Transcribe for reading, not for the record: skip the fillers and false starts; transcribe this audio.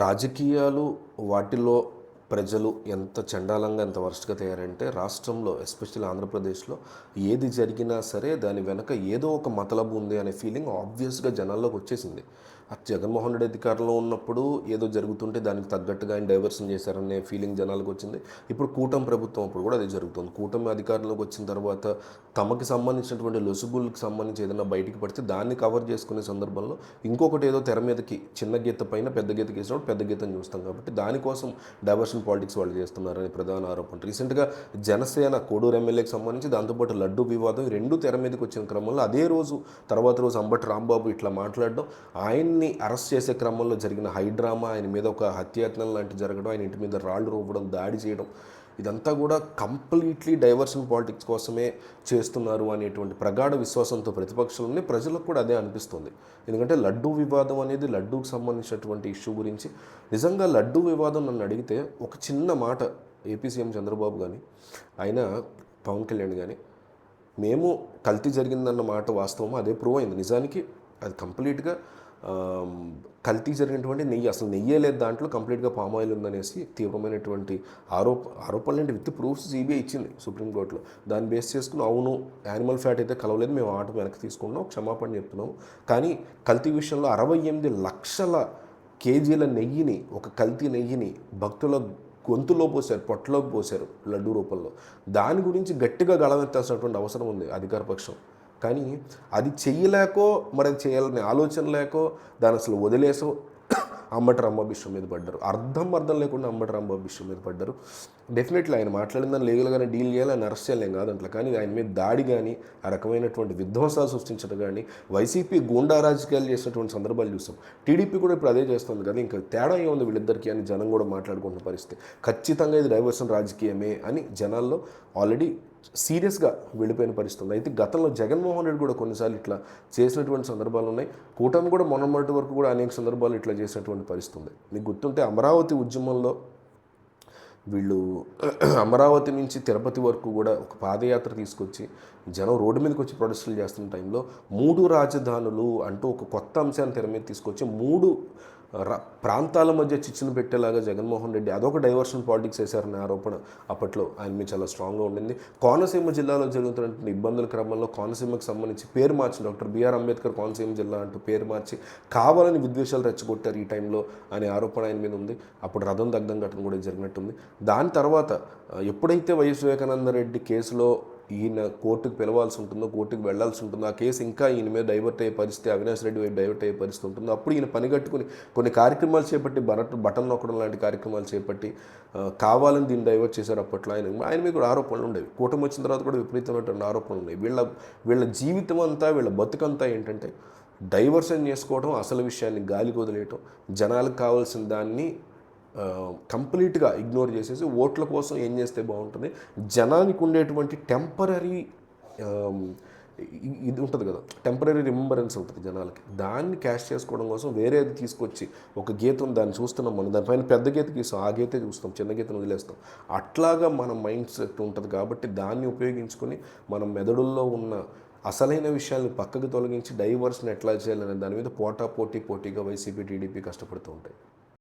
రాజకీయాలు వాటిలో ప్రజలు ఎంత చండాలంగా ఎంత వరస్ట్‌గా తయారంటే రాష్ట్రంలో ఎస్పెషల్లీ ఆంధ్రప్రదేశ్‌లో ఏది జరిగినా సరే దాని వెనక ఏదో ఒక మతలబు ఉంది అనే ఫీలింగ్ ఆబ్వియస్‌గా జనాల్లోకి వచ్చేసింది. జగన్మోహన్ రెడ్డి అధికారంలో ఉన్నప్పుడు ఏదో జరుగుతుంటే దానికి తగ్గట్టుగా ఆయన డైవర్షన్ చేశారనే ఫీలింగ్ జనాలకు వచ్చింది. ఇప్పుడు కూటమి ప్రభుత్వం అప్పుడు కూడా అదే జరుగుతుంది. కూటమి అధికారంలోకి వచ్చిన తర్వాత తమకి సంబంధించినటువంటి లొసుగులకు సంబంధించి ఏదైనా బయటికి పడితే దాన్ని కవర్ చేసుకునే సందర్భంలో ఇంకొకటి ఏదో తెర మీదకి చిన్న గీత పైన పెద్ద గీతకి వేసినప్పుడు పెద్ద గీతను చూస్తాం కాబట్టి దానికోసం డైవర్షన్ పాలిటిక్స్ వాళ్ళు చేస్తున్నారని ప్రధాన ఆరోపణ. రీసెంట్గా జనసేన కోడూరు ఎమ్మెల్యేకి సంబంధించి దాంతోపాటు లడ్డు వివాదం ఈ రెండు తెర మీదకి వచ్చిన క్రమంలో అదే రోజు తర్వాత రోజు అంబటి రాంబాబు ఇట్లా మాట్లాడడం, ఆయన్ని అరెస్ట్ చేసే క్రమంలో జరిగిన హైడ్రామా, ఆయన మీద ఒక హత్యాయత్నం లాంటివి జరగడం, ఆయన ఇంటి మీద రాళ్ళు రువ్వడం, దాడి చేయడం, ఇదంతా కూడా కంప్లీట్లీ డైవర్షన్ పాలిటిక్స్ కోసమే చేస్తున్నారు అనేటువంటి ప్రగాఢ విశ్వాసంతో ప్రతిపక్షాలని ప్రజలకు కూడా అదే అనిపిస్తుంది. ఎందుకంటే లడ్డూ వివాదం అనేది లడ్డూకి సంబంధించినటువంటి ఇష్యూ గురించి నిజంగా లడ్డూ వివాదం నన్ను అడిగితే ఒక చిన్న మాట ఏపీ సీఎం చంద్రబాబు కానీ ఆయన పవన్ కళ్యాణ్ కానీ మేము కల్తీ జరిగిందన్న మాట వాస్తవం, అదే ప్రూవ్ అయింది. నిజానికి అది కంప్లీట్గా కల్తీ జరిగినటువంటి నెయ్యి, అసలు నెయ్యే లేదు దాంట్లో, కంప్లీట్గా పామ్ ఆయిల్ ఉందనేసి తీవ్రమైనటువంటి ఆరోపణలు ఏంటి విత్ ప్రూఫ్స్ సిబిఐ ఇచ్చింది సుప్రీంకోర్టులో. దాన్ని బేస్ చేసుకుని అవును యానిమల్ ఫ్యాట్ అయితే కలవలేదు, మేము ఆట వెనక్కి తీసుకున్నాం, క్షమాపణ చెప్తున్నాము, కానీ కల్తీ విషయంలో 68 లక్షల కేజీల నెయ్యిని, ఒక కల్తీ నెయ్యిని భక్తుల గొంతులో పోసారు, పొట్టలోకి పోసారు లడ్డూ రూపంలో. దాని గురించి గట్టిగా గళమెత్తాల్సినటువంటి అవసరం ఉంది అధికార పక్షం. కానీ అది చెయ్యలేకో మరి అది చేయాలనే ఆలోచన లేకో దాన్ని అసలు వదిలేసో అంబటి రాంబాబు విషయం మీద పడ్డారు. అర్థం లేకుండా అంబటి రాంబాబు విషయం మీద పడ్డారు. డెఫినెట్లీ ఆయన మాట్లాడిందని లీగల్గానే డీల్ చేయాలి, ఆయన అరెస్ట్ చేయాలేం కాదు అంట్లో. కానీ ఆయన మీద దాడి కానీ ఆ రకమైనటువంటి విధ్వంసాలు సృష్టించడం కానీ వైసీపీ గూండా రాజకీయాలు చేసినటువంటి సందర్భాలు చూసాం. టీడీపీ కూడా ఇప్పుడు అదే చేస్తుంది కదా, ఇంకా తేడా ఏముంది వీళ్ళిద్దరికీ అని జనం కూడా మాట్లాడుకుంటున్న పరిస్థితి. ఖచ్చితంగా ఇది డైవర్షన్ రాజకీయమే అని జనాల్లో ఆల్రెడీ సీరియస్గా వెళ్ళిపోయిన పరిస్థితుంది. అయితే గతంలో జగన్మోహన్ రెడ్డి కూడా కొన్నిసార్లు ఇట్లా చేసినటువంటి సందర్భాలు ఉన్నాయి. కూటమి కూడా మొన్నటి వరకు కూడా అనేక సందర్భాలు ఇట్లా చేసినటువంటి పరిస్థితి ఉంది. మీకు గుర్తుంటే అమరావతి ఉద్యమంలో వీళ్ళు అమరావతి నుంచి తిరుపతి వరకు కూడా ఒక పాదయాత్ర తీసుకొచ్చి జనం రోడ్డు మీదకి వచ్చి ప్రొటెస్టులు చేస్తున్న టైంలో 3 రాజధానులు అంటూ ఒక కొత్త అంశాన్ని తెర మీద తీసుకొచ్చి 3 ప్రాంతాల మధ్య చిచ్చును పెట్టేలాగా జగన్మోహన్ రెడ్డి అదొక డైవర్షన్ పాలిటిక్స్ వేశారనే ఆరోపణ అప్పట్లో ఆయన మీద చాలా స్ట్రాంగ్గా ఉండింది. కోనసీమ జిల్లాలో జరుగుతున్నటువంటి ఇబ్బందుల క్రమంలో కోనసీమకు సంబంధించి పేరు మార్చి డాక్టర్ బిఆర్ అంబేద్కర్ కోనసీమ జిల్లా అంటూ పేరు మార్చి కావాలని విద్వేషాలు రెచ్చగొట్టారు ఈ టైంలో అనే ఆరోపణ ఆయన మీద ఉంది. అప్పుడు రథం దగ్ధం ఘటన కూడా జరిగినట్టుంది. దాని తర్వాత ఎప్పుడైతే వైఎస్ వివేకానంద రెడ్డి కేసులో ఈయన కోర్టుకు పిలవాల్సి ఉంటుందో, కోర్టుకు వెళ్లాల్సి ఉంటుందో, ఆ కేసు ఇంకా ఈయన మీద డైవర్ట్ అయ్యే పరిస్థితి, అవినాష్ రెడ్డి వైపు డైవర్ట్ అయ్యే పరిస్థితి ఉంటుందో అప్పుడు ఈయన పనిగట్టుకుని కొన్ని కార్యక్రమాలు చేపట్టి బటన్ నొక్కడం లాంటి కార్యక్రమాలు చేపట్టి కావాలని దీన్ని డైవర్ట్ చేశారు. అప్పట్లో ఆయన మీద కూడా ఆరోపణలు ఉండేవి. కూటమి వచ్చిన తర్వాత కూడా విపరీతమైనటువంటి ఆరోపణలు ఉన్నాయి. వీళ్ళ జీవితం అంతా, వీళ్ళ బతుకంతా ఏంటంటే డైవర్షన్ చేసుకోవడం, అసలు విషయాన్ని గాలికి వదిలేయటం, జనాలకు కావాల్సిన దాన్ని కంప్లీట్గా ఇగ్నోర్ చేసేసి ఓట్ల కోసం ఏం చేస్తే బాగుంటుంది, జనానికి ఉండేటువంటి టెంపరీ ఇది ఉంటుంది కదా, టెంపరీ రిమెంబరెన్స్ ఉంటుంది జనాలకి, దాన్ని క్యాష్ చేసుకోవడం కోసం వేరేది తీసుకొచ్చి ఒక గీతం దాన్ని చూస్తున్నాం మనం, దానిపైన పెద్ద గీత గీస్తాం, ఆ గీతే చూస్తాం, చిన్న గీతను వదిలేస్తాం. అట్లాగా మన మైండ్ సెట్ ఉంటుంది కాబట్టి దాన్ని ఉపయోగించుకొని మనం మెదడుల్లో ఉన్న అసలైన విషయాన్ని పక్కకు తొలగించి డైవర్షన్ ఎట్లా చేయాలనే దాని మీద పోటీగా వైసీపీ టీడీపీ కష్టపడుతూ ఉంటాయి.